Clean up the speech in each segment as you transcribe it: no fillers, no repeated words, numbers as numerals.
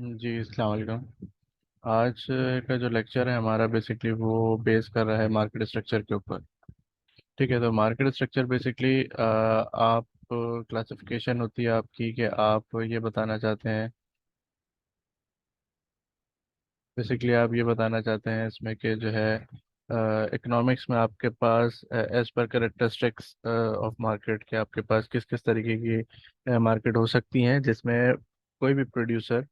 जी अस्सलाम वालेकुम। आज का जो लेक्चर है हमारा बेसिकली वो बेस कर रहा है मार्केट स्ट्रक्चर के ऊपर। ठीक है, तो मार्केट स्ट्रक्चर बेसिकली आप क्लासिफिकेशन होती है आपकी कि आप ये बताना चाहते हैं। बेसिकली आप ये बताना चाहते हैं इसमें कि जो है इकोनॉमिक्स में आपके पास as per characteristics of market के आपके पास किस किस तरीके की मार्केट हो सकती हैं जिसमें कोई भी प्रोड्यूसर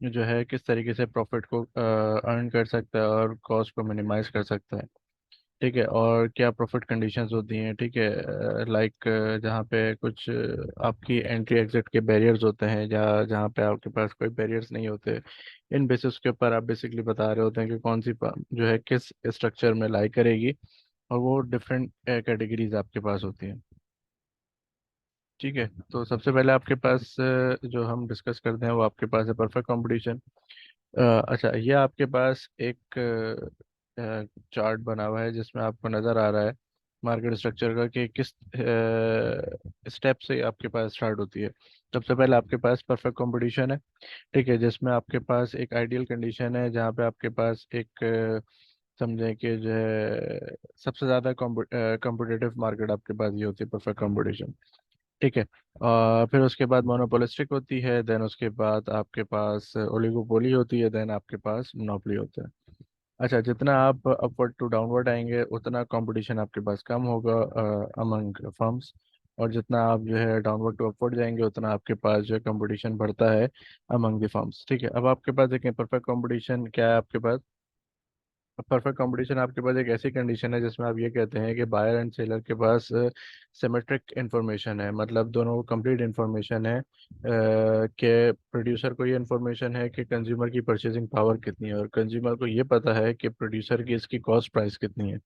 जो है किस तरीके से प्रॉफिट को अर्न कर सकता है और कॉस्ट को मिनिमाइज कर सकता है। ठीक है, और क्या प्रॉफिट कंडीशंस होती हैं। ठीक है, लाइक जहाँ पे कुछ आपकी एंट्री एग्जिट के बैरियर्स होते हैं या जहाँ पे आपके पास कोई बैरियर्स नहीं होते। इन बेसिस के ऊपर आप बेसिकली बता रहे होते हैं कि कौन सी जो है किस स्ट्रक्चर में लाई करेगी, और वो डिफरेंट कैटेगरीज आपके पास होती हैं। ठीक है, तो सबसे पहले आपके पास जो हम डिस्कस करते हैं वो आपके पास है परफेक्ट कंपटीशन। अच्छा, ये आपके पास एक चार्ट बना हुआ है जिसमें आपको नज़र आ रहा है मार्केट स्ट्रक्चर का कि किस स्टेप से आपके पास स्टार्ट होती है। सबसे पहले आपके पास परफेक्ट कंपटीशन है। ठीक है, जिसमें आपके पास एक आइडियल कंडीशन है जहाँ पे आपके पास एक समझें कि जो है सबसे ज़्यादा कॉम्पिटिटिव मार्केट आपके पास ये होती है परफेक्ट कंपटीशन। ठीक है, फिर उसके बाद मोनोपोलिस्टिक होती है, देन उसके बाद आपके पास ओलिगोपोली होती है, देन आपके पास मोनोपोली होता है। अच्छा, जितना आप अपवर्ड टू डाउनवर्ड आएंगे उतना कंपटीशन आपके पास कम होगा अमंग फर्म्स, और जितना आप जो है डाउनवर्ड टू अपवर्ड जाएंगे उतना आपके पास जो है कंपटीशन बढ़ता है अमंग द फर्म्स। ठीक है, अब आपके पास देखें परफेक्ट कंपटीशन क्या है आपके पास। परफेक्ट कंपटीशन आपके पास एक ऐसी कंडीशन है जिसमें आप ये कहते हैं कि बायर एंड सेलर के पास सिमेट्रिक इंफॉर्मेशन है, मतलब दोनों को कंप्लीट इंफॉर्मेशन है कि प्रोड्यूसर को ये इंफॉर्मेशन है कि कंज्यूमर की परचेजिंग पावर कितनी है, और कंज्यूमर को ये पता है कि प्रोड्यूसर की इसकी कॉस्ट प्राइस कितनी है।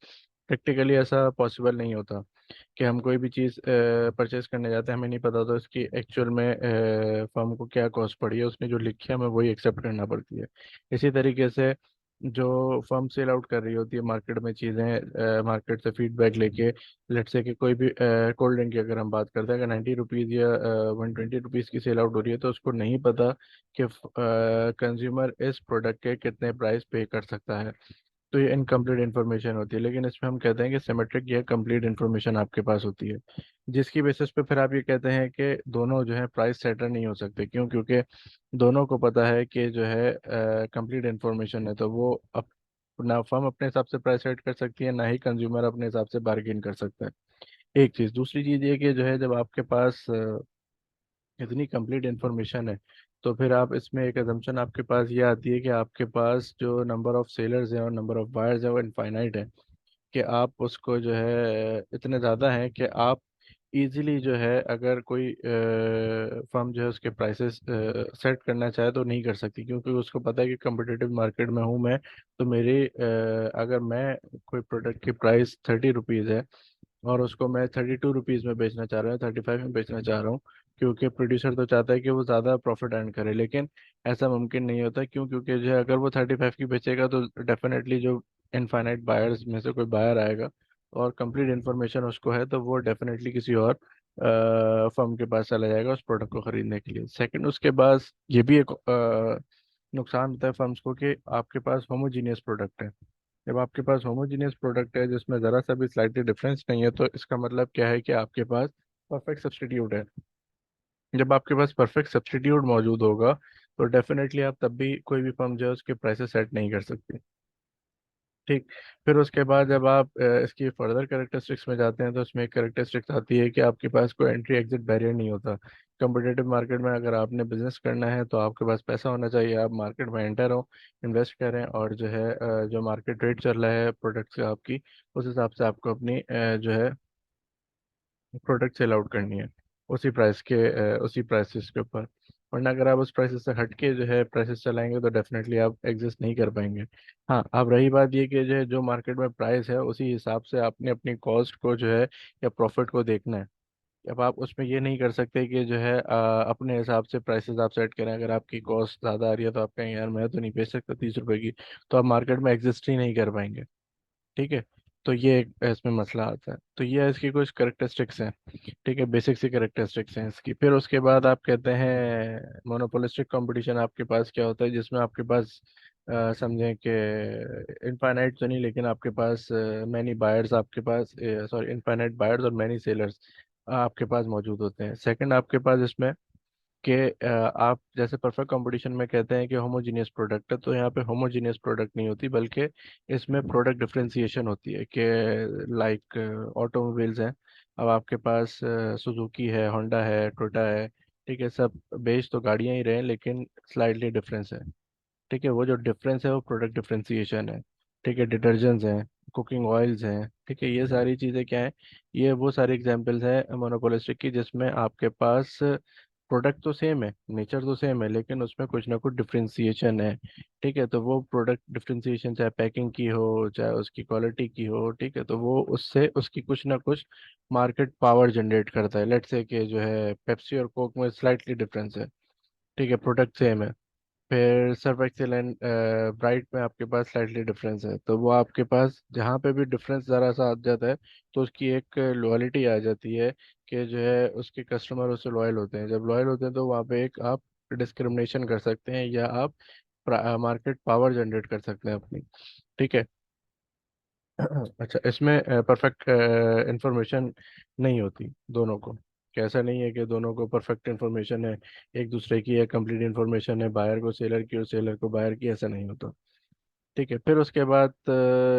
प्रैक्टिकली ऐसा पॉसिबल नहीं होता कि हम कोई भी चीज़ परचेज करने जाते हैं, हमें नहीं पता तो इसकी एक्चुअल में फर्म को क्या कॉस्ट पड़ी है, उसने जो लिखी है हमें वही एक्सेप्ट करना पड़ती है। इसी तरीके से जो फर्म सेल आउट कर रही होती है मार्केट में चीज़ें, मार्केट से फीडबैक लेके, लेट्स से कि कोई भी कोल्ड ड्रिंक की अगर हम बात करते हैं, अगर 90 रुपीज़ या 120 रुपीज़ की सेल आउट हो रही है तो उसको नहीं पता कि कंज्यूमर इस प्रोडक्ट के कितने प्राइस पे कर सकता है। तो ये इनकम्प्लीट इन्फॉर्मेशन होती है, लेकिन इसमें हम कहते हैं कि सिमेट्रिक या कंप्लीट इन्फॉर्मेशन आपके पास होती है, जिसकी बेसिस पे फिर आप ये कहते हैं कि दोनों जो है प्राइस सेटर नहीं हो सकते। क्यों? क्योंकि दोनों को पता है कि जो है कंप्लीट इन्फॉर्मेशन है, तो वो ना फर्म अपने हिसाब से प्राइस सेट कर सकती है, ना ही कंज्यूमर अपने हिसाब से बार्गेन कर सकता है। एक चीज़, दूसरी चीज़ ये कि जो है जब आपके पास इतनी कंप्लीट इन्फॉर्मेशन है तो फिर आप इसमें एक अजम्पशन आपके पास ये आती है कि आपके पास जो नंबर ऑफ सेलर्स हैं और नंबर ऑफ बायर्स हैं वो इनफाइनाइट है, कि आप उसको जो है इतने ज़्यादा हैं कि आप इजीली जो है अगर कोई फर्म जो है उसके प्राइसेस सेट करना चाहे तो नहीं कर सकती, क्योंकि उसको पता है कि competitive मार्केट में हूँ मैं। तो मेरे अगर मैं कोई प्रोडक्ट की प्राइस 30 रुपीज़ है और उसको मैं 32 रुपीज़ में बेचना चाह रहा हूँ, 35 में बेचना चाह रहा हूँ, क्योंकि प्रोड्यूसर तो चाहता है कि वो ज़्यादा प्रॉफिट अर्न करे, लेकिन ऐसा मुमकिन नहीं होता। क्यों? क्योंकि जो है अगर वो 35 की बेचेगा तो डेफिनेटली जो इनफाइनाइट बायर्स में से कोई बायर आएगा और कंप्लीट इन्फॉर्मेशन उसको है तो वो डेफिनेटली किसी और फर्म के पास चला जाएगा उस प्रोडक्ट को खरीदने के लिए। सेकंड, उसके बाद ये भी एक नुकसान होता है फर्म्स को कि आपके पास होमोजीनियस प्रोडक्ट है। जब आपके पास होमोजीनियस प्रोडक्ट है जिसमें ज़रा सा भी स्लाइटली डिफरेंस नहीं है तो इसका मतलब क्या है कि आपके पास परफेक्ट सब्स्टिट्यूट है। जब आपके पास परफेक्ट सब्स्टिट्यूट मौजूद होगा तो डेफिनेटली आप तब भी कोई भी फर्म जो है उसके प्राइसेस सेट नहीं कर सकती। ठीक, फिर उसके बाद जब आप इसकी फर्दर कैरेक्टरिस्टिक्स में जाते हैं तो उसमें एक कैरेक्टरिस्टिक्स आती है कि आपके पास कोई एंट्री एग्जिट बैरियर नहीं होता। कंपिटेटिव मार्केट में अगर आपने बिजनेस करना है तो आपके पास पैसा होना चाहिए, आप मार्केट में एंटर हो, इन्वेस्ट करें, और जो है जो मार्केट रेट चल रहा है प्रोडक्ट्स का आपकी, उस हिसाब से आपको अपनी जो है प्रोडक्ट सेल आउट करनी है उसी प्राइस के उसी प्राइसेस के ऊपर। वरना अगर आप उस प्राइसेस से हट के जो है प्राइसेस चलाएंगे तो डेफिनेटली आप एग्जिस्ट नहीं कर पाएंगे। हाँ, अब रही बात ये कि जो है जो मार्केट में प्राइस है उसी हिसाब से आपने अपनी कॉस्ट को जो है या प्रॉफिट को देखना है। अब आप उसमें ये नहीं कर सकते कि जो है अपने हिसाब से प्राइसेस आप सेट करें। अगर आपकी कॉस्ट ज़्यादा आ रही है तो आप कहें यार मैं तो नहीं बेच सकता 30 रुपए की, तो आप मार्केट में एग्जिस्ट ही नहीं कर पाएंगे। ठीक है, तो ये एक इसमें मसला आता है। तो ये इसकी कुछ करेक्टरिस्टिक्स हैं, ठीक है, बेसिक सी करेक्टरिस्टिक्स हैं इसकी। फिर उसके बाद आप कहते हैं मोनोपोलिस्टिक कंपटीशन आपके पास क्या होता है, जिसमें आपके पास समझें कि इनफाइनाइट तो नहीं, लेकिन आपके पास मैनी बायर्स, आपके पास सॉरी इनफाइनाइट बायर्स और मैनी सेलर्स आपके पास मौजूद होते हैं। सेकंड आपके पास इसमें कि आप जैसे परफेक्ट कंपटीशन में कहते हैं कि होमोजीनियस प्रोडक्ट है, तो यहाँ पे होमोजीनियस प्रोडक्ट नहीं होती, बल्कि इसमें प्रोडक्ट डिफरेंशिएशन होती है कि लाइक ऑटोमोबाइल्स हैं। अब आपके पास सुजुकी है, होंडा है, टोयोटा है, ठीक है, सब बेच तो गाड़ियाँ ही रहे हैं, लेकिन स्लाइटली डिफरेंस है। ठीक है, वो जो डिफरेंस है वो प्रोडक्ट डिफरेंशिएशन है। ठीक है, डिटर्जेंट्स हैं, कुकिंग ऑयल्स हैं, ठीक है, ये सारी चीज़ें क्या हैं, ये वो सारी एग्जांपल्स हैं मोनोपोलिस्टिक की, जिसमें आपके पास प्रोडक्ट तो सेम है, नेचर तो सेम है, लेकिन उसमें कुछ ना कुछ डिफरेंशिएशन है। ठीक है, तो वो प्रोडक्ट डिफरेंशिएशन चाहे पैकिंग की हो, चाहे उसकी क्वालिटी की हो, ठीक है, तो वो उससे उसकी कुछ ना कुछ मार्केट पावर जनरेट करता है। लेट्स से कि जो है पेप्सी और कोक में स्लाइटली डिफरेंस है, ठीक है, प्रोडक्ट सेम है। फिर सर्फ एक्सेल एंड ब्राइट में आपके पास स्लाइटली डिफरेंस है, तो वो आपके पास जहाँ पे भी डिफरेंस ज़रा सा आ जाता है, तो उसकी एक लॉयल्टी आ जाती है कि जो है उसके कस्टमर उससे लॉयल होते हैं। जब लॉयल होते हैं तो वहाँ पे एक आप डिस्क्रिमिनेशन कर सकते हैं, या आप मार्केट पावर जनरेट कर सकते हैं अपनी। ठीक है। अच्छा, इसमें परफेक्ट इंफॉर्मेशन नहीं होती दोनों को। कैसा नहीं है कि दोनों को परफेक्ट इंफॉर्मेशन है, एक दूसरे की है कंप्लीट इंफॉर्मेशन है, बायर को सेलर की और सेलर को बायर की, ऐसा नहीं होता। ठीक है, फिर उसके बाद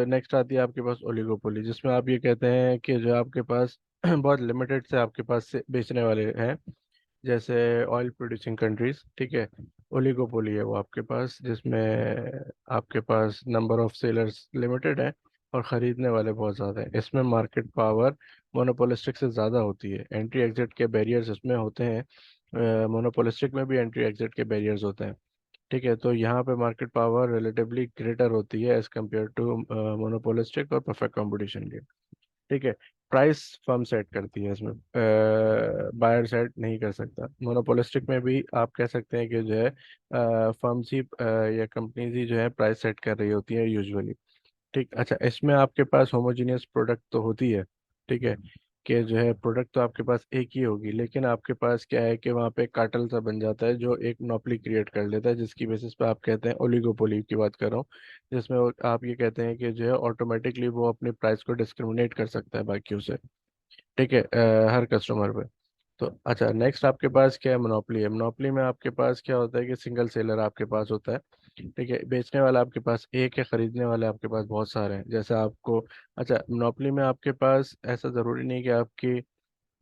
नेक्स्ट आती है आपके पास ओलिगोपोली, जिसमें आप ये कहते हैं कि जो आपके पास बहुत लिमिटेड से आपके पास से बेचने वाले हैं, जैसे ऑयल प्रोड्यूसिंग कंट्रीज। ठीक है, ओलिगोपोली है वो आपके पास, जिसमें आपके पास नंबर ऑफ सेलर्स लिमिटेड है और ख़रीदने वाले बहुत ज़्यादा हैं। इसमें मार्केट पावर मोनोपोलिस्टिक से ज़्यादा होती है, एंट्री एग्जिट के बैरियर्स इसमें होते हैं, मोनोपोलिस्टिक में भी एंट्री एग्जिट के बैरियर्स होते हैं। ठीक है, तो यहाँ पे मार्केट पावर रिलेटिवली ग्रेटर होती है एज कम्पेयर टू मोनोपोलिस्टिक और परफेक्ट कंपटीशन के। ठीक है, प्राइस फर्म सेट करती है इसमें, बायर सेट नहीं कर सकता। मोनोपोलिस्टिक में भी आप कह सकते हैं कि जो है फर्म्स ही या कंपनीज ही जो है प्राइस सेट कर रही होती है यूजुअली। ठीक, अच्छा, इसमें आपके पास होमोजीनियस प्रोडक्ट तो होती है, ठीक है, कि जो है प्रोडक्ट तो आपके पास एक ही होगी, लेकिन आपके पास क्या है कि वहाँ पे कार्टेल सा बन जाता है जो एक मोनोपोली क्रिएट कर लेता है, जिसकी बेसिस पे आप कहते हैं ओलिगोपोली की बात कर रहा हूँ, जिसमें आप ये कहते हैं कि जो है ऑटोमेटिकली वो अपनी प्राइस को डिस्क्रिमिनेट कर सकता है बाकियों से। ठीक है, हर कस्टमर पे। तो अच्छा, नेक्स्ट आपके पास क्या है, मोनोपोली है। मोनोपोली में आपके पास क्या होता है कि सिंगल सेलर आपके पास होता है। ठीक है, बेचने वाला आपके पास एक है, खरीदने वाले आपके पास बहुत सारे हैं, जैसे आपको। अच्छा, मोनोपोली में आपके पास ऐसा ज़रूरी नहीं कि आपकी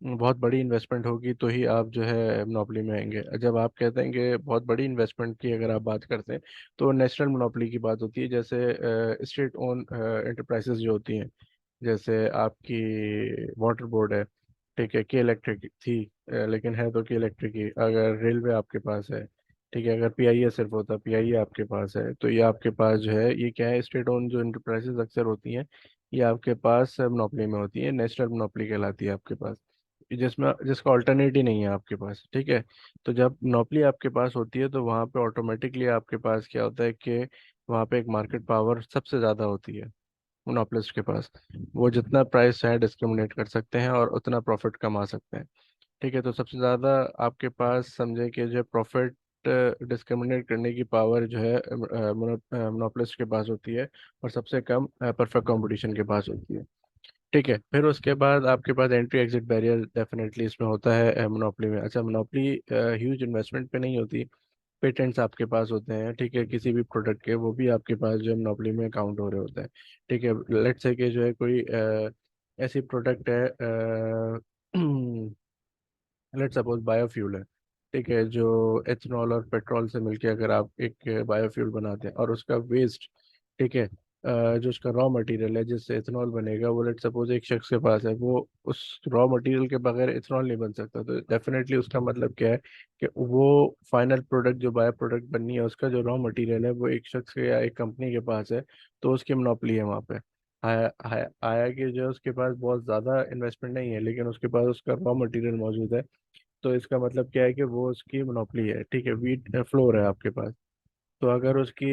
बहुत बड़ी इन्वेस्टमेंट होगी तो ही आप जो है मोनोपोली में आएंगे। जब आप कहते हैं कि बहुत बड़ी इन्वेस्टमेंट की अगर आप बात करते हैं, तो नेशनल मोनोपोली की बात होती है, जैसे स्टेट ओन एंटरप्राइजेज जो होती हैं, जैसे आपकी वाटर बोर्ड है, ठीक है, के इलेक्ट्रिक थी, लेकिन है तो के इलेक्ट्रिक ही। अगर रेलवे आपके पास है, ठीक है, अगर पीआईए सिर्फ होता, पीआईए आपके पास है, तो ये आपके पास जो है ये क्या है, स्टेट ओन जो इंटरप्राइजेज अक्सर होती हैं, ये आपके पास मोनोपोली में होती है, नेशनल मोनोपोली कहलाती है आपके पास, जिसमें जिसका ऑल्टरनेट ही नहीं है आपके पास। ठीक है, तो जब मोनोपोली आपके पास होती है तो वहाँ पे ऑटोमेटिकली आपके पास क्या होता है कि वहाँ पे एक मार्केट पावर सबसे ज़्यादा होती है मोनोपोलिस्ट के पास। वो जितना प्राइस चाहे डिस्क्रिमिनेट कर सकते हैं और उतना प्रॉफिट कमा सकते हैं। ठीक है, तो सबसे ज़्यादा आपके पास समझे कि जो प्रॉफिट डिस्क्रिमिनेट करने की पावर जो है मोनोपोलिस्ट के पास होती है, और सबसे कम परफेक्ट कंपटीशन के पास होती है। ठीक है, फिर उसके बाद आपके पास एंट्री एग्जिट बैरियर डेफिनेटली इसमें होता है मोनोपोली में। अच्छा, मोनोपोली ह्यूज इन्वेस्टमेंट पे नहीं होती, पेटेंट्स आपके पास होते हैं, ठीक है, किसी भी प्रोडक्ट के, वो भी आपके पास जो है मोनोपोली में काउंट हो रहे होते हैं। ठीक है, लेट्स से कि जो है कोई ऐसी प्रोडक्ट है, लेट्स सपोज बायोफ्यूल है, ठीक है, जो एथनॉल और पेट्रोल से मिलके अगर आप एक बायोफ्यूल बनाते हैं और उसका वेस्ट, ठीक है, जो उसका रॉ मटेरियल है जिससे इथेनॉल बनेगा, वो लेट सपोज एक शख्स के पास है, वो उस रॉ मटेरियल के बगैर इथेनॉल नहीं बन सकता, तो डेफिनेटली उसका मतलब क्या है कि वो फाइनल प्रोडक्ट जो बायो प्रोडक्ट बननी है, उसका जो रॉ मटेरियल है वो एक शख्स के या एक कंपनी के पास है, तो उसकी मोनोपोली है वहाँ पे। आया कि जो है उसके पास बहुत ज़्यादा इन्वेस्टमेंट नहीं है, लेकिन उसके पास उसका रॉ मटेरियल मौजूद है, तो इसका मतलब क्या है कि वो उसकी मोनोपोली है। ठीक है, वीट फ्लोर है आपके पास, तो अगर उसकी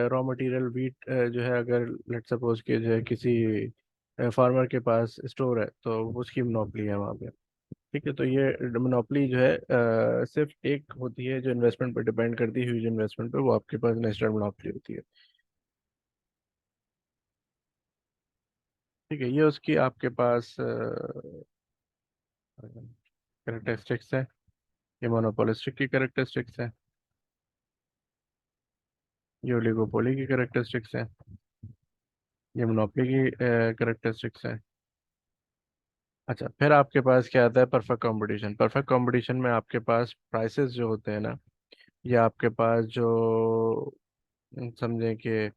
रॉ मटेरियल वीट जो है, अगर लेट सपोज के जो है किसी फार्मर के पास स्टोर है तो उसकी मोनोपोली है वहाँ पे। ठीक है, तो ये मोनोपोली जो है सिर्फ एक होती है जो इन्वेस्टमेंट पर डिपेंड करती है, ह्यूज इन्वेस्टमेंट पे, वो आपके पास नेचुरल मोनोपोली होती है। ठीक है, ये उसकी आपके पास कैरेक्टरिस्टिक्स है। ये मोनोपोलिस्टिक की कैरेक्टरिस्टिक्स है। ये ओलिगोपोली की कैरेक्टरिस्टिक्स है। ये मोनोपोली की कैरेक्टरिस्टिक्स है। अच्छा, फिर आपके पास क्या आता है? Perfect competition. परफेक्ट कंपटीशन में आपके पास प्राइसेस जो होते हैं ना, या आपके पास जो समझें कि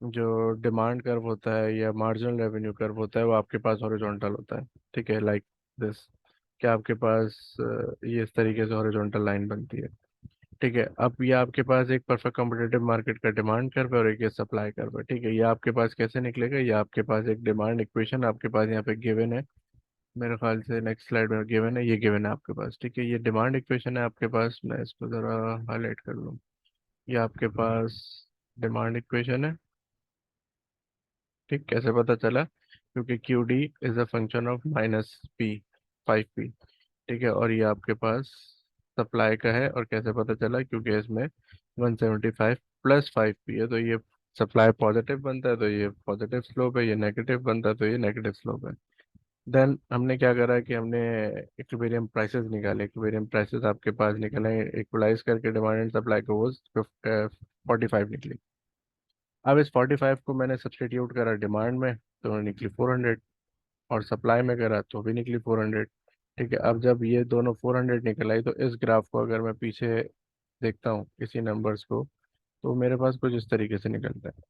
जो डिमांड कर्व होता है या मार्जिनल रेवेन्यू कर्व होता है, वो आपके पास हॉरिजॉन्टल होता है। ठीक है, लाइक दिस, क्या आपके पास ये इस तरीके से हॉरिजॉन्टल लाइन बनती है। ठीक है, अब ये आपके पास एक परफेक्ट कॉम्पिटिटिव मार्केट का डिमांड कर्व है और एक ये सप्लाई कर्व है। ठीक है, ये आपके पास कैसे निकलेगा? ये आपके पास एक डिमांड इक्वेशन आपके पास यहाँ पे गिवन है, मेरे ख्याल से नेक्स्ट स्लाइड में गिवन है, ये गिवन है आपके पास। ठीक है, ये डिमांड इक्वेशन है आपके पास, मैं इसको ज़रा हाईलाइट कर लूँ। ये आपके पास डिमांड इक्वेशन है। ठीक, कैसे पता चला? क्योंकि Q D is a function of -p, 5p। ठीक है, और ये आपके पास सप्लाई का है, और कैसे पता चला? क्योंकि इसमें 175 प्लस 5p है, तो ये सप्लाई पॉजिटिव बनता है तो ये पॉजिटिव स्लोप है, ये नेगेटिव बनता है तो ये नेगेटिव स्लोप है। देन हमने क्या करा कि हमने इक्विलिब्रियम प्राइसेस निकाले। इक्विलिब्रियम प्राइसेस आपके पास निकले, इक्वलाइज करके डिमांड एंड सप्लाई को, वो 45 निकली। अब इस 45 को मैंने सब्सटीट्यूट करा डिमांड में, तो निकली 400, और सप्लाई में करा तो भी निकली 400। ठीक है, अब जब ये दोनों 400 निकल आई, तो इस ग्राफ को अगर मैं पीछे देखता हूँ इसी नंबर्स को, तो मेरे पास कुछ इस तरीके से निकलता है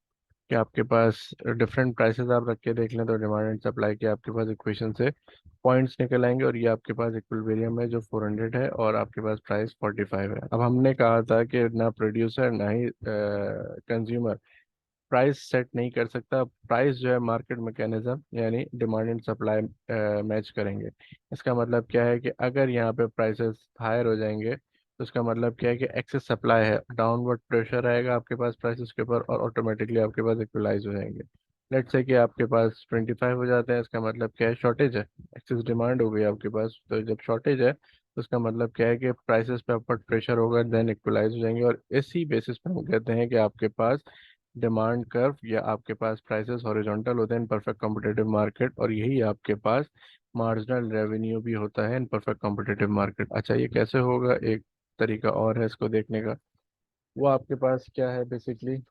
कि आपके पास डिफरेंट प्राइसेस आप रख के देख लें तो डिमांड एंड सप्लाई के आपके पास इक्वेशन से पॉइंट्स निकल आएंगे, और ये आपके पास इक्विलिब्रियम है जो 400 है, और आपके पास प्राइस 45 है। अब हमने कहा था कि ना प्रोड्यूसर ना ही कंज्यूमर प्राइस सेट नहीं कर सकता। प्राइस जो है मार्केट मैकेनिज्म, यानी डिमांड एंड सप्लाई मैच करेंगे। इसका मतलब क्या है कि अगर यहाँ पे प्राइसेस हायर हो जाएंगे, तो इसका मतलब क्या है कि एक्सेस सप्लाई है, डाउनवर्ड प्रेशर आएगा आपके पास प्राइसेस के ऊपर, और ऑटोमेटिकली आपके पास इक्वलाइज हो जाएंगे। लेट्स से कि आपके पास 25 हो जाते हैं, इसका मतलब क्या है? शॉर्टेज है, एक्सेस डिमांड हो गई आपके पास। तो जब शॉर्टेज है तो उसका मतलब क्या है कि प्राइसेस पे अपवर्ड प्रेशर होगा, देन इक्वलाइज हो जाएंगे, और इसी बेसिस पे हम कहते हैं कि आपके पास डिमांड कर्व या आपके पास प्राइसेस हॉरिजॉन्टल होते हैं इन परफेक्ट कॉम्पिटिटिव मार्केट, और यही आपके पास मार्जिनल रेवेन्यू भी होता है इन परफेक्ट कॉम्पिटिटिव मार्केट। अच्छा, ये कैसे होगा? एक तरीका और है इसको देखने का। वो आपके पास क्या है बेसिकली?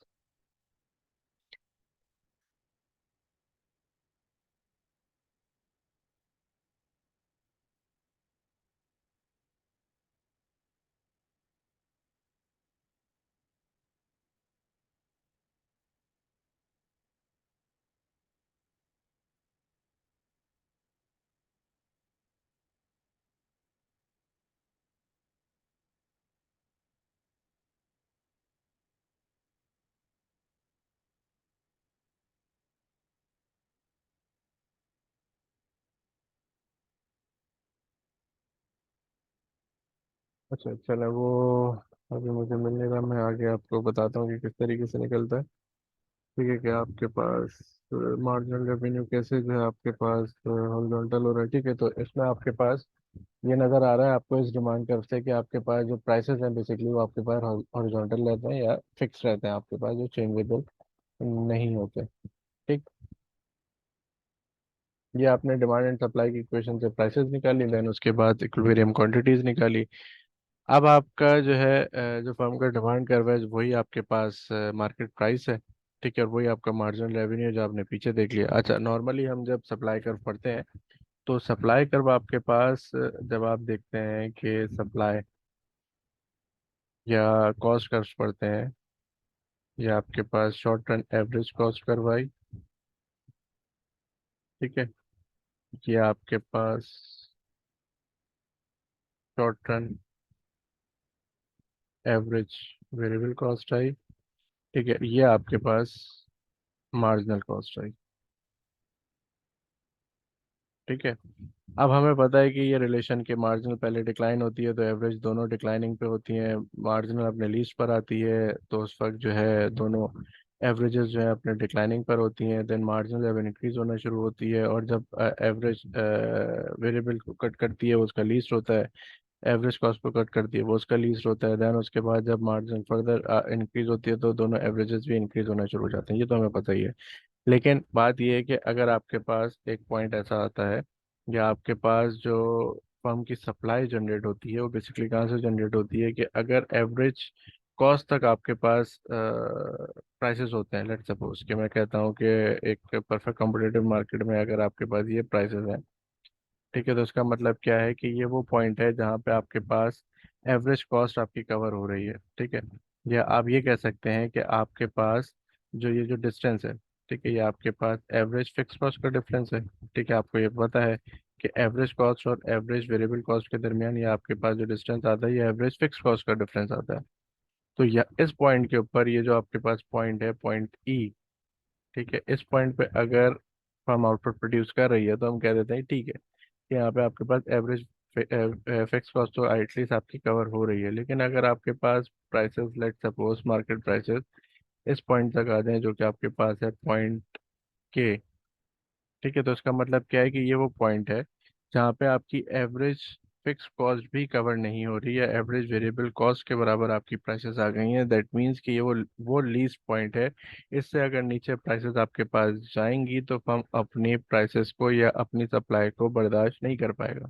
अच्छा, चलो वो अभी मुझे मिलने का, मैं आगे आपको बताता हूँ कि किस तरीके से निकलता है। ठीक है, कि आपके पास मार्जिनल रेवेन्यू कैसे जो है आपके पास हॉरिजॉन्टल हो रहा है। ठीक है, तो इसमें आपके पास ये नज़र आ रहा है आपको इस डिमांड कर्व से कि आपके पास जो प्राइसेस हैं बेसिकली वो आपके पास हॉरिजॉन्टल रहते हैं या फिक्स रहते हैं आपके पास, जो चेंजेबल नहीं होते। ठीक, ये आपने डिमांड एंड सप्लाई की इक्वेशन से प्राइसेस निकाली, देन उसके बाद इक्विलिब्रियम क्वांटिटीज निकाली। अब आपका जो है जो फर्म का डिमांड कर्व है वही आपके पास मार्केट प्राइस है। ठीक है, और वही आपका मार्जिनल रेवेन्यू जो आपने पीछे देख लिया। अच्छा, नॉर्मली हम जब सप्लाई कर्व पढ़ते हैं, तो सप्लाई कर्व आपके पास जब आप देखते हैं कि सप्लाई या कॉस्ट कर्व्स पढ़ते हैं, या आपके पास short run average cost curve आई। ठीक है, ये आपके पास short run average variable cost आई। ठीक है, ये आपके पास मार्जिनल कॉस्ट आई। ठीक है, अब हमें पता है कि ये रिलेशन के मार्जिनल पहले डिक्लाइन होती है तो एवरेज दोनों डिक्लाइनिंग पे होती हैं, मार्जिनल अपने लीस्ट पर आती है तो उस वक्त जो है दोनों एवरेजेस जो है अपने डिक्लाइनिंग पर होती हैं, देन मार्जिन जब इंक्रीज होना शुरू होती है, और जब एवरेज वेरिएबल को कट करती है वो उसका लीस्ट होता है, एवरेज कॉस्ट को कट करती है वो उसका लीस्ट होता है। देन उसके बाद जब मार्जिन फर्दर इंक्रीज होती है तो दोनों एवरेजेस भी इंक्रीज होना शुरू हो जाते हैं, ये तो हमें पता ही है। लेकिन बात यह है कि अगर आपके पास एक पॉइंट ऐसा आता है, या आपके पास जो फर्म की सप्लाई जनरेट होती है वो बेसिकली कहाँ से जनरेट होती है, कि अगर एवरेज कॉस्ट तक आपके पास प्राइसेस होते हैं, लेट सपोज कि मैं कहता हूँ कि एक परफेक्ट कॉम्पिटिटिव मार्केट में अगर आपके पास ये प्राइसेस हैं, ठीक है, तो इसका मतलब क्या है कि ये वो पॉइंट है जहाँ पे आपके पास एवरेज कॉस्ट आपकी कवर हो रही है, ठीक है। या आप ये कह सकते हैं कि आपके पास जो ये जो डिस्टेंस है, ठीक है, ये आपके पास एवरेज फिक्स कॉस्ट का डिफरेंस है। ठीक है, आपको ये पता है कि एवरेज कॉस्ट और एवरेज वेरिएबल कॉस्ट के दरमियान ये आपके पास जो डिस्टेंस आता है ये एवरेज फिक्स कॉस्ट का डिफरेंस आता है। तो या इस पॉइंट के ऊपर ये जो आपके पास पॉइंट है, पॉइंट ई, ठीक है, इस पॉइंट पे अगर फर्म आउटपुट प्रोड्यूस कर रही है तो हम कह देते हैं ठीक है कि यहाँ पे आपके पास एवरेज फिक्स कॉस्ट तो एटलीस्ट आपकी कवर हो रही है। लेकिन अगर आपके पास prices, let suppose market prices इस पॉइंट तक आ जाएं जो कि आपके पास है पॉइंट के, ठीक है, तो इसका मतलब क्या है कि ये वो पॉइंट है जहाँ पे आपकी एवरेज फिक्स कॉस्ट भी कवर नहीं हो रही है, एवरेज वेरिएबल कॉस्ट के बराबर आपकी प्राइसेस आ गई हैं। दैट मीन्स कि ये वो लीस्ट पॉइंट है। इससे अगर नीचे प्राइसेस आपके पास जाएंगी तो हम अपनी प्राइसेस को या अपनी सप्लाई को बर्दाश्त नहीं कर पाएगा।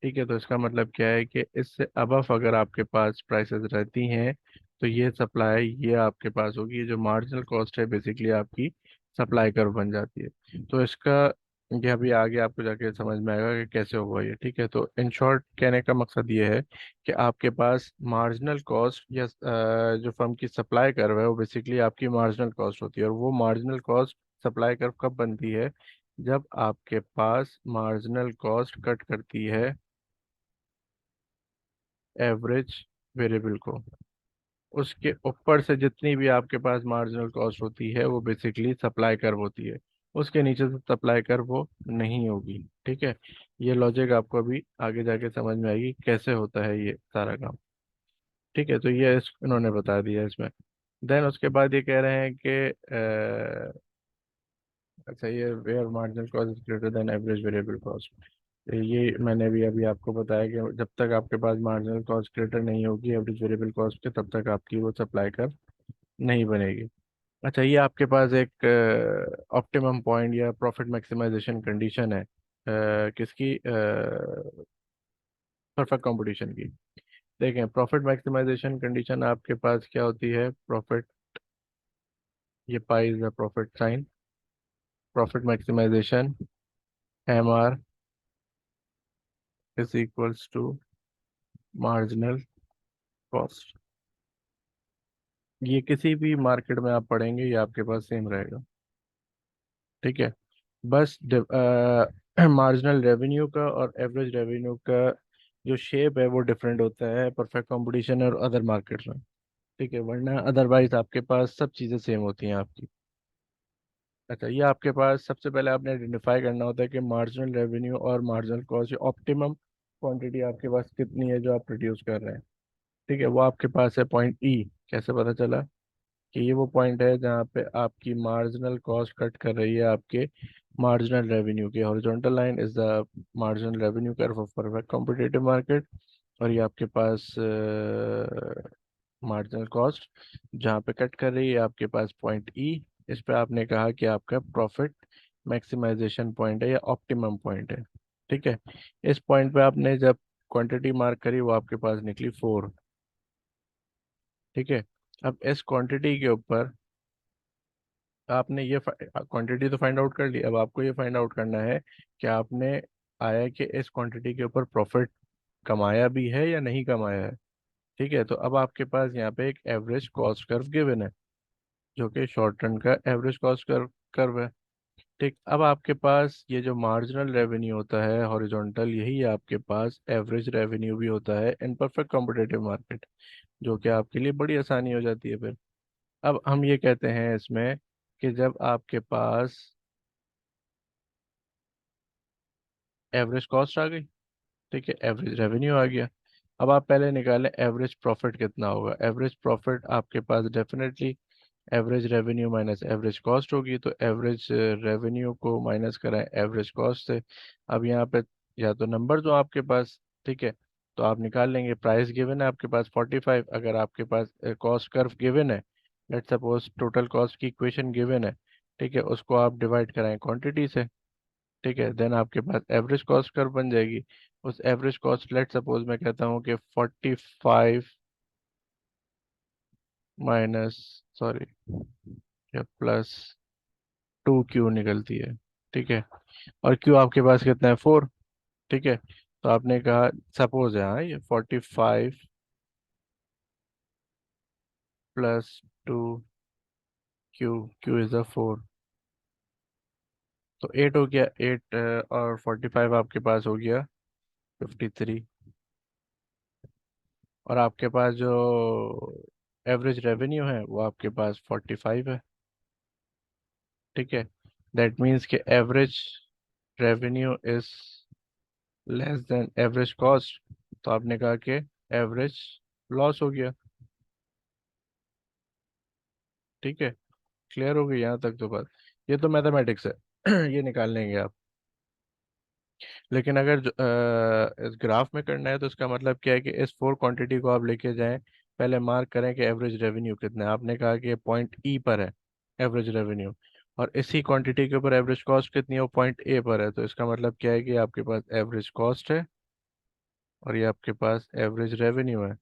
ठीक है, तो इसका मतलब क्या है कि इससे अबव अगर आपके पास प्राइसेस रहती हैं तो ये सप्लाई ये आपके पास होगी, ये जो मार्जिनल कॉस्ट है बेसिकली आपकी सप्लाई कर्व बन जाती है। तो इसका ये अभी आगे आपको जाके समझ में आएगा कि कैसे होगा ये। ठीक है, तो इन शॉर्ट कहने का मकसद ये है कि आपके पास मार्जिनल कॉस्ट या जो फर्म की सप्लाई कर्व है वो बेसिकली आपकी मार्जिनल कॉस्ट होती है। और वो मार्जिनल कॉस्ट सप्लाई कर्व कब बनती है, जब आपके पास मार्जिनल कॉस्ट कट करती है एवरेज वेरिएबल को। उसके ऊपर से जितनी भी आपके पास मार्जिनल कॉस्ट होती है वो बेसिकली सप्लाई कर्व होती है, उसके नीचे से सप्लाई कर्व वो नहीं होगी। ठीक है, ये लॉजिक आपको अभी आगे जाके समझ में आएगी कैसे होता है ये सारा काम। ठीक है, तो ये इन्होंने बता दिया इसमें। देन उसके बाद ये कह रहे हैं कि अच्छा, ये where marginal cost is greater than average variable cost. ये मैंने भी अभी आपको बताया कि जब तक आपके पास मार्जिनल कॉस्ट ग्रेटर नहीं होगी एवरेज वेरिएबल कॉस्ट के, तब तक आपकी वो सप्लाई कर नहीं बनेगी। अच्छा, ये आपके पास एक ऑप्टिमम पॉइंट या प्रॉफिट मैक्सिमाइजेशन कंडीशन है, किसकी, परफेक्ट कंपटीशन की। देखें, प्रॉफिट मैक्सिमाइजेशन कंडीशन आपके पास क्या होती है, प्रॉफिट, ये pi is the profit sign, profit maximization M R is equals to marginal cost. ये किसी भी मार्केट में आप पढ़ेंगे ये आपके पास सेम रहेगा। ठीक है, बस मार्जिनल रेवेन्यू का और एवरेज रेवेन्यू का जो शेप है वो डिफरेंट होता है परफेक्ट कंपटीशन और अदर मार्केट्स में। ठीक है, वरना अदरवाइज आपके पास सब चीज़ें सेम होती हैं आपकी। अच्छा, ये आपके पास सबसे पहले आपने आइडेंटिफाई करना होता है कि मार्जिनल रेवेन्यू और मार्जिनल कॉस्ट, ऑप्टिमम क्वांटिटी आपके पास कितनी है जो आप प्रोड्यूस कर रहे हैं। ठीक है, वो आपके पास है पॉइंट ई। कैसे पता चला कि ये वो पॉइंट है जहाँ पे आपकी मार्जिनल कॉस्ट कट कर रही है आपके मार्जिनल रेवेन्यू की। Horizontal line is the marginal revenue curve of perfect competitive market, और ये आपके पास मार्जिनल कॉस्ट जहाँ पे कट कर रही है आपके पास पॉइंट ई। इस पे आपने कहा कि आपका प्रॉफिट मैक्सिमाइजेशन पॉइंट है या ऑप्टिमम पॉइंट है। ठीक है, इस पॉइंट पे आपने जब क्वांटिटी मार्क करी वो आपके पास निकली 4। ठीक है, अब इस क्वांटिटी के ऊपर आपने ये क्वांटिटी तो फाइंड आउट कर ली, अब आपको ये फाइंड आउट करना है कि आपने आया कि इस क्वांटिटी के ऊपर प्रॉफिट कमाया भी है या नहीं कमाया है। ठीक है, तो अब आपके पास यहाँ पे एक एवरेज कॉस्ट कर्व गिवन है जो कि शॉर्ट रन का एवरेज कॉस्ट कर्व कर्व है। ठीक, अब आपके पास ये जो मार्जिनल रेवेन्यू होता है हॉरिजॉन्टल, यही आपके पास एवरेज रेवेन्यू भी होता है इन परफेक्ट कॉम्पिटेटिव मार्केट, जो कि आपके लिए बड़ी आसानी हो जाती है फिर। अब हम ये कहते हैं इसमें कि जब आपके पास एवरेज कॉस्ट आ गई, ठीक है, एवरेज रेवेन्यू आ गया, अब आप पहले निकालें एवरेज प्रॉफिट कितना होगा। एवरेज प्रॉफिट आपके पास definitely average revenue minus average cost होगी, तो एवरेज रेवेन्यू को माइनस करें एवरेज कॉस्ट से। अब यहाँ पे या तो नंबर जो आपके पास, ठीक है, तो आप निकाल लेंगे। प्राइस गिवन है आपके पास 45, अगर आपके पास कॉस्ट कर्व गिवन है, लेट सपोज टोटल कॉस्ट की इक्वेशन गिवन है, ठीक है, उसको आप डिवाइड कराएं क्वांटिटी से, ठीक है, देन आपके पास एवरेज कॉस्ट कर्व बन जाएगी। उस एवरेज कॉस्ट, लेट सपोज मैं कहता हूँ कि 45 माइनस, सॉरी, या प्लस 2Q निकलती है, ठीक है। और Q आपके पास कितना है, 4, ठीक है। तो आपने कहा, सपोज है, हाँ, ये 45 plus 2Q, Q is a 4, तो 8 हो गया, 8 और 45 आपके पास हो गया 53। और आपके पास जो एवरेज रेवेन्यू है वो आपके पास 45 है, ठीक है। दैट मीन्स कि average revenue is less than average cost, तो आपने कहा कि एवरेज लॉस हो गया, ठीक है। क्लियर हो गई यहाँ तक तो बात। ये तो मैथमेटिक्स है, ये निकाल लेंगे आप। लेकिन अगर इस ग्राफ में करना है तो इसका मतलब क्या है कि इस 4 क्वांटिटी को आप लेके जाएं, पहले मार्क करें कि एवरेज रेवेन्यू कितना है। आपने कहा कि पॉइंट ई पर है एवरेज रेवेन्यू, और इसी क्वांटिटी के ऊपर एवरेज कॉस्ट कितनी है, वो पॉइंट ए पर है। तो इसका मतलब क्या है कि आपके पास एवरेज कॉस्ट है और ये आपके पास एवरेज रेवेन्यू है।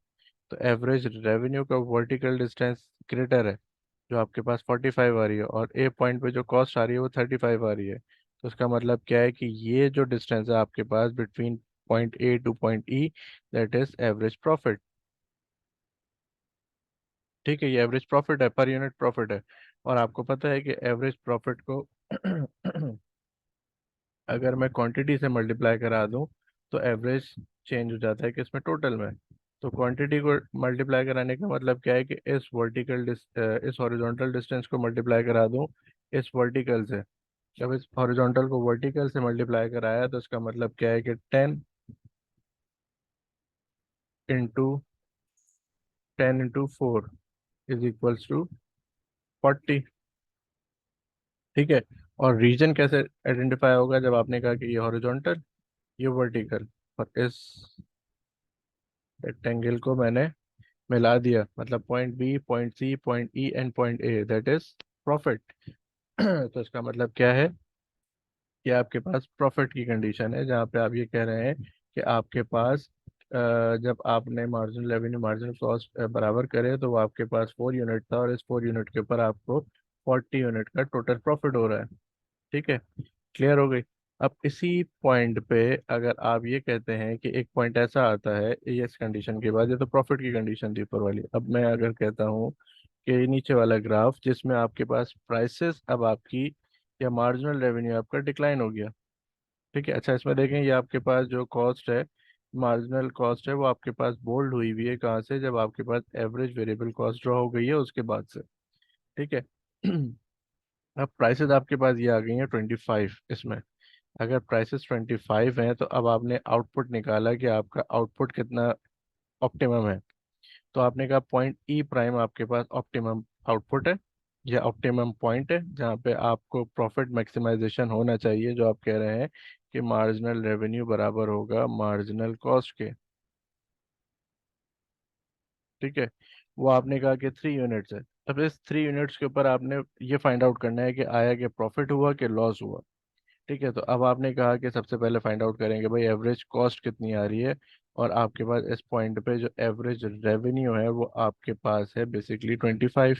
तो एवरेज रेवेन्यू का वर्टिकल डिस्टेंस ग्रेटर है, जो आपके पास 45 आ रही है, और ए पॉइंट पे जो कॉस्ट आ रही है वो 35 आ रही है। तो इसका मतलब क्या है कि ये जो डिस्टेंस है आपके पास between point A to point E, that is average profit, ठीक है। ये एवरेज प्रॉफिट है, पर यूनिट प्रॉफिट है। और आपको पता है कि एवरेज प्रॉफिट को अगर मैं क्वांटिटी से मल्टीप्लाई करा दूं तो एवरेज चेंज हो जाता है कि इसमें टोटल में। तो क्वांटिटी को मल्टीप्लाई कराने का मतलब क्या है कि इस हॉरिजॉन्टल डिस्टेंस को मल्टीप्लाई करा दूं इस वर्टिकल से। जब इस हॉरिजॉन्टल को वर्टिकल से मल्टीप्लाई कराया तो इसका मतलब क्या है कि 10 इंटू 4 इज इक्वल्स टू 40, ठीक है। और रीजन कैसे आइडेंटिफाई होगा, जब आपने कहा कि ये हॉरिजॉन्टल, ये वर्टिकल, और इस रेक्टेंगल को मैंने मिला दिया, मतलब point B, point C, point E and point A, that is profit. तो इसका मतलब क्या है कि आपके पास प्रॉफिट की कंडीशन है, जहाँ पे आप ये कह रहे हैं कि आपके पास जब आपने मार्जिनल रेवेन्यू मार्जिनल कॉस्ट बराबर करे तो वो आपके पास 4 यूनिट था, और इस 4 यूनिट के ऊपर आपको 40 यूनिट का टोटल प्रॉफिट हो रहा है, ठीक है। क्लियर हो गई। अब इसी पॉइंट पे अगर आप ये कहते हैं कि एक पॉइंट ऐसा आता है, ये इस कंडीशन के बाद, ये तो प्रॉफिट की कंडीशन थी ऊपर वाली, अब मैं अगर कहता हूँ कि नीचे वाला ग्राफ जिसमें आपके पास प्राइसेस अब आपकी, या मार्जिनल रेवेन्यू आपका डिक्लाइन हो गया, ठीक है। अच्छा, इसमें देखें, ये आपके पास जो कॉस्ट है, मार्जिनल कॉस्ट है, वो आपके पास बोल्ड हुई हुई है, कहाँ से, जब आपके पास एवरेज वेरिएबल कॉस्ट ड्रॉ हो गई है उसके बाद से, ठीक है। अब प्राइसेस आपके पास ये आ गई हैं 25 इसमें। अगर प्राइसेस 25 हैं तो अब आपने आउटपुट निकाला कि आपका आउटपुट कितना ऑप्टिमम है। तो आपने कहा पॉइंट ई प्राइम आपके पास ऑप्टिमम आउटपुट है, या ऑप्टिमम पॉइंट है, जहाँ पे आपको प्रॉफिट मैक्सिमाइजेशन होना चाहिए, जो आप कह रहे हैं कि मार्जिनल रेवेन्यू बराबर होगा मार्जिनल कॉस्ट के, ठीक है। वो आपने कहा कि 3 यूनिट्स है। अब इस 3 यूनिट्स के ऊपर आपने ये फाइंड आउट करना है कि आया कि प्रॉफिट हुआ कि लॉस हुआ, ठीक है। तो अब आपने कहा कि सबसे पहले फाइंड आउट करेंगे भाई एवरेज कॉस्ट कितनी आ रही है, और आपके पास इस पॉइंट पे जो एवरेज रेवेन्यू है वो आपके पास है बेसिकली 25,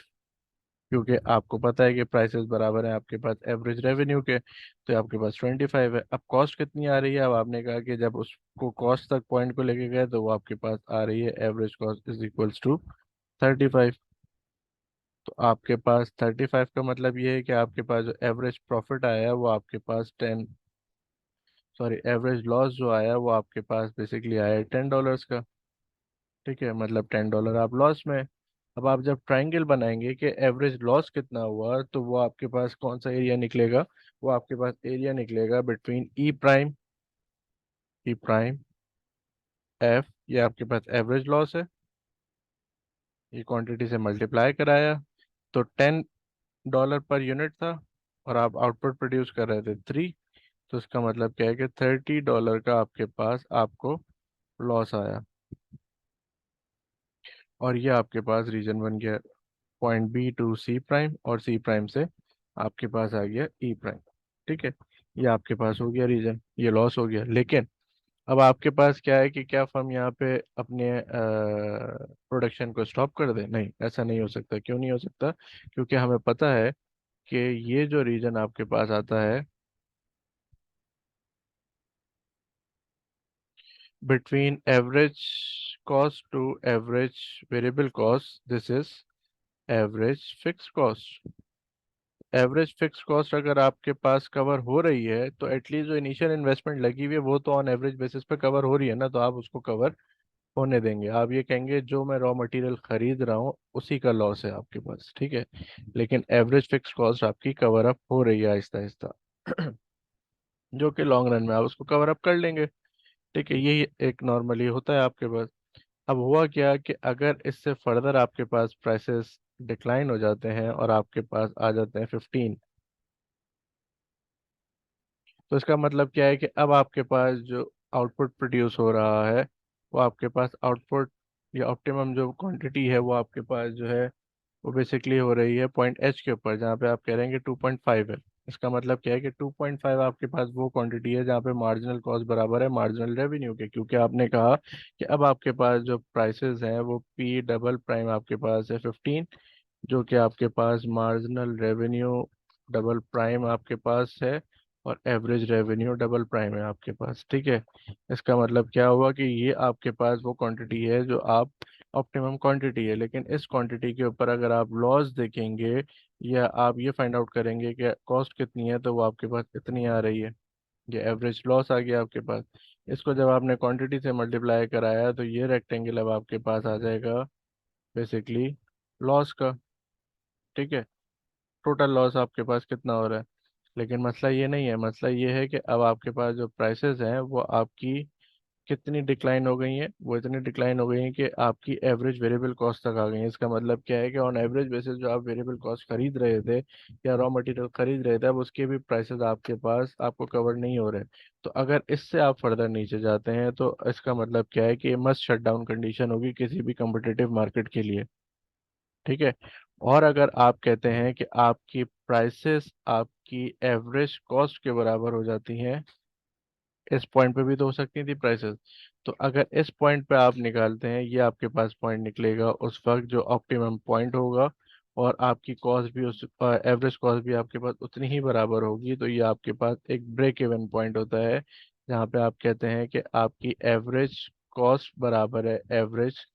क्योंकि आपको पता है कि प्राइसेस बराबर है आपके पास एवरेज रेवेन्यू के, तो आपके पास 25 है। अब कॉस्ट कितनी आ रही है, अब आपने कहा कि जब उसको कॉस्ट तक पॉइंट को लेके गए तो वो आपके पास आ रही है average cost is equals to 35। तो आपके पास 35 का मतलब ये है कि आपके पास जो एवरेज प्रॉफिट आया है वो आपके पास 10, सॉरी, एवरेज लॉस जो आया वो आपके पास बेसिकली आया है $10 का, ठीक है। मतलब $10 आप लॉस में। अब आप जब ट्राइंगल बनाएंगे कि एवरेज लॉस कितना हुआ, तो वो आपके पास कौन सा एरिया निकलेगा, वो आपके पास एरिया निकलेगा बिटवीन ई प्राइम एफ, ये आपके पास एवरेज लॉस है, ये क्वांटिटी से मल्टीप्लाई कराया, तो $10 पर यूनिट था और आप आउटपुट प्रोड्यूस कर रहे थे 3। तो इसका मतलब क्या है कि $30 का आपके पास आपको लॉस आया। और ये आपके पास रीजन बन गया point B to C prime, और सी प्राइम से आपके पास आ गया ई प्राइम। ठीक है, ये आपके पास हो गया रीजन, ये लॉस हो गया। लेकिन अब आपके पास क्या है कि क्या फर्म यहाँ पे अपने प्रोडक्शन को स्टॉप कर दे? नहीं, ऐसा नहीं हो सकता। क्यों नहीं हो सकता? क्योंकि हमें पता है कि ये जो रीजन आपके पास आता है between average cost to average variable cost, this is average fix cost. Average fix cost अगर आपके पास कवर हो रही है तो एटलीस्ट जो इनिशियल इन्वेस्टमेंट लगी हुई है वो तो ऑन एवरेज बेसिस पे कवर हो रही है ना, तो आप उसको कवर होने देंगे। आप ये कहेंगे जो मैं रॉ मटेरियल खरीद रहा हूँ उसी का लॉस है आपके पास, ठीक है। लेकिन एवरेज फिक्स कॉस्ट आपकी कवर अप हो रही है आहिस्ता आहिस्ता, जो कि लॉन्ग रन में आप उसको कवर अप कर लेंगे। ठीक है, यही एक नॉर्मली होता है आपके पास। अब हुआ क्या कि अगर इससे फर्दर आपके पास प्राइसेस डिक्लाइन हो जाते हैं और आपके पास आ जाते हैं 15, तो इसका मतलब क्या है कि अब आपके पास जो आउटपुट प्रोड्यूस हो रहा है वो आपके पास आउटपुट या ऑप्टिमम जो क्वांटिटी है वो आपके पास जो है वो बेसिकली हो रही है पॉइंट एच के ऊपर, जहाँ पे आप कह रहे हैं कि 2.5 है। इसका मतलब क्या है कि 2.5 आपके पास वो क्वांटिटी है जहाँ पे मार्जिनल कॉस्ट बराबर है मार्जिनल रेवेन्यू के, क्योंकि आपने कहा कि अब आपके पास जो प्राइसेस हैं वो पी डबल प्राइम आपके पास है 15, जो कि आपके पास मार्जिनल रेवेन्यू डबल प्राइम आपके पास है, और एवरेज रेवेन्यू डबल प्राइम है आपके पास। ठीक है, इसका मतलब क्या हुआ कि ये आपके पास वो क्वांटिटी है जो आप ऑप्टिमम क्वांटिटी है। लेकिन इस क्वांटिटी के ऊपर अगर आप लॉस देखेंगे या आप ये फाइंड आउट करेंगे कि कॉस्ट कितनी है, तो वो आपके पास इतनी आ रही है, ये एवरेज लॉस आ गया आपके पास। इसको जब आपने क्वांटिटी से मल्टीप्लाई कराया तो ये रेक्टेंगल अब आपके पास आ जाएगा बेसिकली लॉस का। ठीक है, टोटल लॉस आपके पास कितना हो रहा है। लेकिन मसला ये नहीं है, मसला ये है कि अब आपके पास जो प्राइसेस हैं वो आपकी कितनी डिक्लाइन हो गई हैं, वो इतनी डिक्लाइन हो गई हैं कि आपकी एवरेज वेरिएबल कॉस्ट तक आ गई है। इसका मतलब क्या है कि ऑन एवरेज बेसिस जो आप वेरिएबल कॉस्ट खरीद रहे थे या रॉ मटेरियल खरीद रहे थे, अब उसके भी प्राइसेस आपके पास आपको कवर नहीं हो रहे। तो अगर इससे आप फर्दर नीचे जाते हैं तो इसका मतलब क्या है कि ये मस्ट शट डाउन कंडीशन होगी किसी भी कम्पिटिटिव मार्केट के लिए। ठीक है, और अगर आप कहते हैं कि आपकी प्राइसेस आपकी एवरेज कॉस्ट के बराबर हो जाती हैं, इस पॉइंट पे भी तो हो सकती थी प्राइसेस। तो अगर इस पॉइंट पे आप निकालते हैं, ये आपके पास पॉइंट निकलेगा उस वक्त जो ऑप्टिमम पॉइंट होगा, और आपकी कॉस्ट भी उस एवरेज कॉस्ट भी आपके पास उतनी ही बराबर होगी। तो ये आपके पास एक ब्रेक इवन पॉइंट होता है जहाँ पे आप कहते हैं कि आपकी एवरेज कॉस्ट बराबर है एवरेज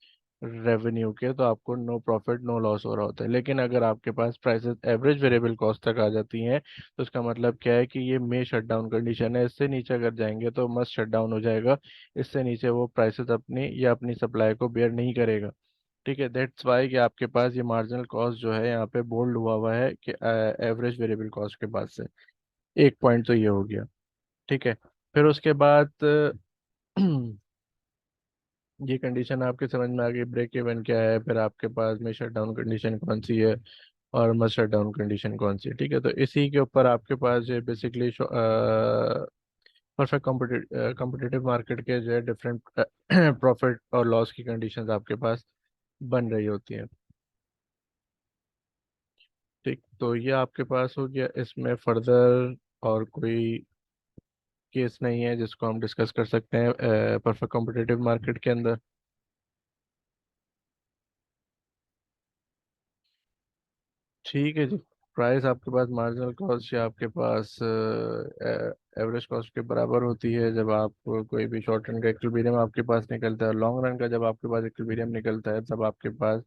रेवेन्यू के, तो आपको नो प्रॉफिट नो लॉस हो रहा होता है। लेकिन अगर आपके पास प्राइसेस एवरेज वेरिएबल कॉस्ट तक आ जाती हैं तो इसका मतलब क्या है कि ये मे शट डाउन कंडीशन है। इससे नीचे अगर जाएंगे तो मस्ट शट डाउन हो जाएगा। इससे नीचे वो प्राइसेस अपनी या अपनी सप्लाई को बेयर नहीं करेगा। ठीक है, दैट्स वाई कि आपके पास ये मार्जिनल कॉस्ट जो है यहाँ पे बोल्ड हुआ हुआ है कि एवरेज वेरिएबल कॉस्ट के बाद से एक पॉइंट तो ये हो गया। ठीक है, फिर उसके बाद ये कंडीशन आपके समझ में आ गई, ब्रेक इवन क्या है, फिर आपके पास में शट डाउन कंडीशन कौन सी है और मस्ट शट डाउन कंडीशन कौन सी है। ठीक है, तो इसी के ऊपर आपके पास जो बेसिकली परफेक्ट कॉम्पिटिटिव मार्केट के जो है डिफरेंट प्रॉफिट और लॉस की कंडीशंस आपके पास बन रही होती हैं। ठीक, तो ये आपके पास हो गया। इसमें फर्दर और कोई केस नहीं है जिसको हम डिस्कस कर सकते हैं परफेक्ट कॉम्पिटिटिव मार्केट के अंदर? ठीक है जी। प्राइस आपके पास मार्जिनल कॉस्ट या आपके पास एवरेज कॉस्ट के बराबर होती है जब आप कोई भी शॉर्ट रन का इक्विलिब्रियम आपके पास निकलता है, लॉन्ग रन का जब आपके पास इक्विलिब्रियम निकलता है तब आपके पास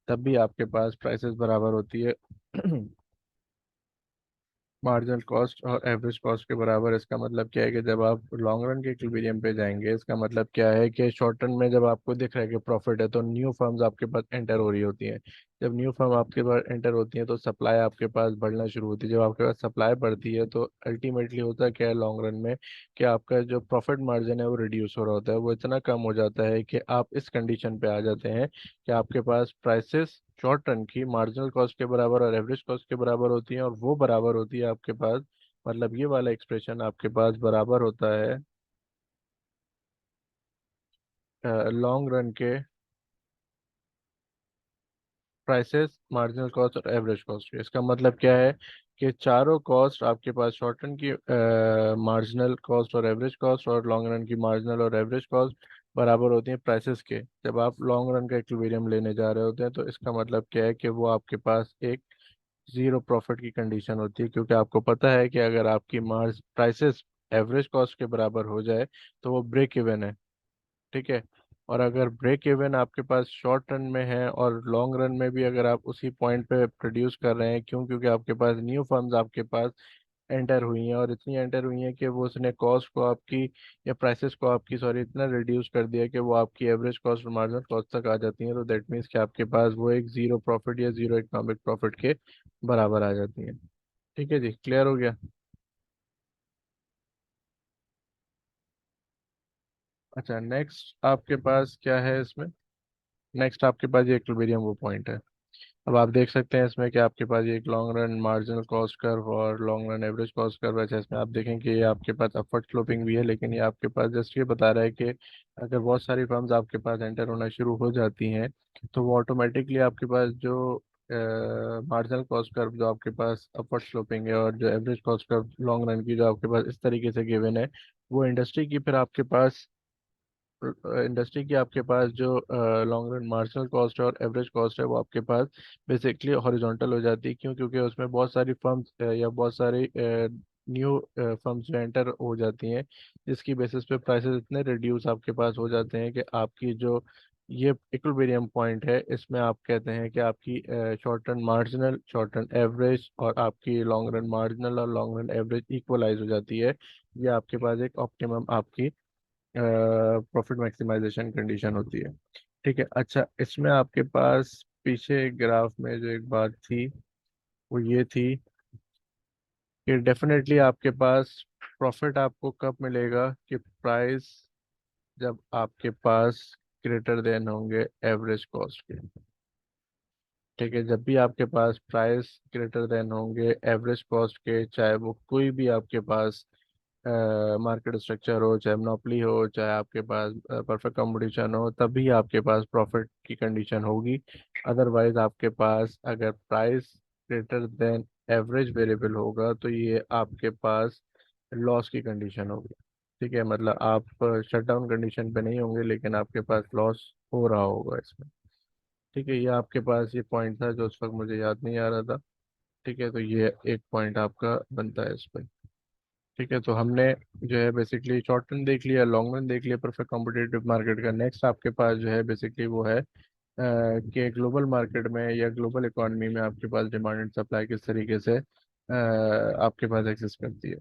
तब भी आपके पास प्राइसेस बराबर होती है मार्जिनल कॉस्ट और एवरेज कॉस्ट के बराबर। इसका मतलब क्या है कि जब आप लॉन्ग रन के इक्विलिब्रियम पे जाएंगे, इसका मतलब क्या है कि शॉर्ट रन में जब आपको दिख रहा है कि प्रॉफिट है तो न्यू फर्म्स आपके पास एंटर हो रही होती हैं। जब न्यू फर्म आपके पास एंटर होती है तो सप्लाई आपके पास बढ़ना शुरू होती है। जब आपके पास सप्लाई बढ़ती है तो अल्टीमेटली होता क्या है लॉन्ग रन में कि आपका जो प्रॉफिट मार्जिन है वो रिड्यूस हो रहा होता है, वो इतना कम हो जाता है कि आप इस कंडीशन पे आ जाते हैं कि आपके पास प्राइसेस शॉर्ट रन की मार्जिनल कॉस्ट के बराबर और एवरेज कॉस्ट के बराबर होती है, और वो बराबर होती है आपके पास, मतलब ये वाला एक्सप्रेशन आपके पास बराबर होता है लॉन्ग रन के प्राइसेस, मार्जिनल कॉस्ट और एवरेज कॉस्ट। इसका मतलब क्या है कि चारों कॉस्ट आपके पास, शॉर्ट रन की मार्जिनल कॉस्ट और एवरेज कॉस्ट, और लॉन्ग रन की मार्जिनल और एवरेज कॉस्ट बराबर होती हैं प्राइसेस के। जब आप लॉन्ग रन का इक्विलिब्रियम लेने जा रहे होते हैं तो इसका मतलब क्या है कि वो आपके पास एक जीरो प्रॉफिट की कंडीशन होती है, क्योंकि आपको पता है कि अगर आपकी मार्ज प्राइसेस एवरेज कॉस्ट के बराबर हो जाए तो वो ब्रेक इवन है। ठीक है। और अगर ब्रेक इवन आपके पास शॉर्ट रन में है और लॉन्ग रन में भी अगर आप उसी पॉइंट पे प्रोड्यूस कर रहे हैं, क्यों? क्योंकि आपके पास न्यू फर्म्स आपके पास एंटर हुई हैं, और इतनी एंटर हुई हैं कि वो उसने कॉस्ट को आपकी, या प्राइसेस को आपकी, सॉरी, इतना रिड्यूस कर दिया कि वो आपकी एवरेज कॉस्ट और मार्जिनल कॉस्ट तक आ जाती हैं। तो दैट मीन्स कि आपके पास वो एक जीरो प्रॉफिट या जीरो इकोनॉमिक प्रॉफिट के बराबर आ जाती हैं। ठीक है जी, क्लियर हो गया? अच्छा, नेक्स्ट आपके पास क्या है इसमें? नेक्स्ट आपके पास ये इक्विलिब्रियम वो पॉइंट है। अब आप देख सकते हैं इसमें कि आपके पास ये एक long run marginal cost curve और long run average cost curve है। इसमें आप देखें कि ये आपके पास अपवर्ड स्लोपिंग भी है, लेकिन ये आपके पास जस्ट ये बता रहा है कि अगर बहुत सारी फर्म्स आपके पास एंटर होना शुरू हो जाती हैं तो वो ऑटोमेटिकली आपके पास जो मार्जिनल कॉस्ट कर्व जो आपके पास अपवर्ड स्लोपिंग है, और जो average cost curve long run की जो आपके पास इस तरीके से गिवन है, वो इंडस्ट्री की फिर आपके पास, इंडस्ट्री की आपके पास जो लॉन्ग रन मार्जिनल कॉस्ट है और एवरेज कॉस्ट है, वो आपके पास बेसिकली हॉरिजॉन्टल हो जाती है। क्यों? क्योंकि उसमें बहुत सारी फर्म्स या बहुत सारी न्यू फर्म्स जो एंटर हो जाती हैं, जिसकी बेसिस पे प्राइसेस इतने रिड्यूस आपके पास हो जाते हैं कि आपकी जो ये इक्विलिब्रियम पॉइंट है, इसमें आप कहते हैं कि आपकी short run marginal, short run average और आपकी लॉन्ग रन मार्जिनल और लॉन्ग रन एवरेज इक्वलाइज हो जाती है। ये आपके पास एक ऑप्टिमम आपकी प्रॉफिट मैक्सिमाइजेशन कंडीशन होती है। ठीक है। अच्छा, इसमें आपके पास पीछे एक ग्राफ में जो एक बात थी वो ये थी कि डेफिनेटली आपके पास प्रॉफिट आपको कब मिलेगा कि प्राइस जब आपके पास ग्रेटर देन होंगे एवरेज कॉस्ट के। ठीक है। जब भी आपके पास प्राइस ग्रेटर देन होंगे एवरेज कॉस्ट के, चाहे वो कोई भी आपके पास मार्केट स्ट्रक्चर हो, चाहे मोनोपोली हो, चाहे आपके पास परफेक्ट कंपटीशन हो, तभी आपके पास प्रॉफिट की कंडीशन होगी। अदरवाइज आपके पास अगर price greater than average variable होगा तो ये आपके पास लॉस की कंडीशन होगी। ठीक है। मतलब आप शटडाउन कंडीशन पे नहीं होंगे, लेकिन आपके पास लॉस हो रहा होगा इसमें। ठीक है। ये आपके पास ये पॉइंट था जो उस वक्त मुझे याद नहीं आ रहा था। ठीक है। तो ये एक पॉइंट आपका बनता है इस पर। ठीक है। तो हमने जो है बेसिकली शॉर्ट रन देख लिया, लॉन्ग रन देख लिया परफेक्ट कॉम्पिटिटिव मार्केट का। नेक्स्ट आपके पास जो है बेसिकली वो है कि ग्लोबल मार्केट में या ग्लोबल इकोनॉमी में आपके पास डिमांड एंड सप्लाई किस तरीके से आपके पास एक्सिस्ट करती है।